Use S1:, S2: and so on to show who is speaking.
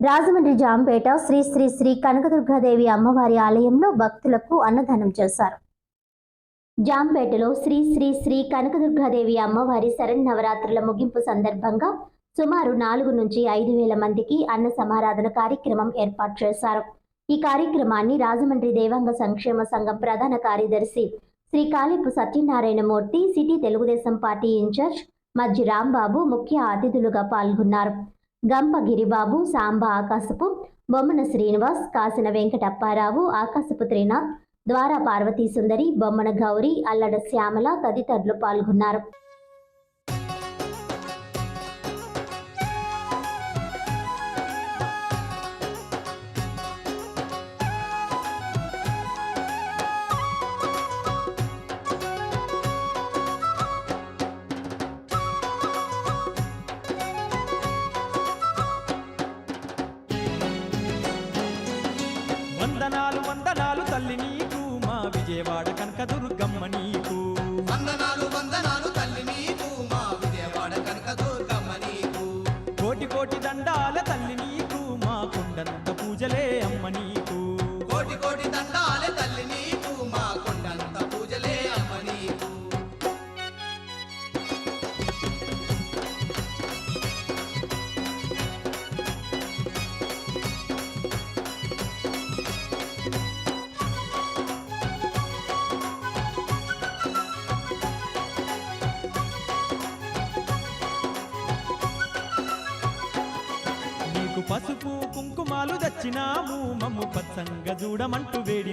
S1: రాజమండ్రి జాంపేట శ్రీ శ్రీ శ్రీ కనకదుర్గాదేవి అమ్మవారి ఆలయంలో భక్తులకు అన్నదానం చేశారు. జాంపేటలో శ్రీ శ్రీ శ్రీ కనకదుర్గాదేవి అమ్మవారి శరన్నవరాత్రుల ముగింపు సందర్భంగా సుమారు 4 నుంచి 5,000 మందికి అన్న సమారాధన కార్యక్రమం ఏర్పాటు చేశారు. ఈ కార్యక్రమాన్ని రాజమండ్రి దేవాంగ సంక్షేమ సంఘం ప్రధాన కార్యదర్శి Shri Kalipu Satyanarayanamurthy, city Telugu Desam party incharge Majji Rambabu ముఖ్య అతిథులుగా పాల్గొన్నారు. గంప గిరిబాబు, సాంబ ఆకాశపు, బొమ్మన శ్రీనివాస్, కాసిన వెంకటప్పారావు, ఆకాశపు త్రినాథ్, ద్వారా పార్వతీ సుందరి, బొమ్మన గౌరి, అల్లడ శ్యామల తదితరులు పాల్గొన్నారు.
S2: వందనాలు వందనాలు తల్లి నీకు, మా విజయవాడ కనకదుర్గమ్మ నీకు.
S3: వందనాలు వందనాలు తల్లి నీకు, మా విజయవాడ కనకదుర్గమ్మ నీకు.
S2: కోటి కోటి దండాల తల్లి నీకు, మా కొండంత పూజలే అమ్మ నీకు.
S3: కోటి కోటి దండాలే తల్లి నీకు, మా కొండంత పూజలే అమ్మ నీకు.
S2: పసుపు కుంకుమాలు దచ్చినాము, మమ్ము పచ్చంగ చూడమంటూ వేడి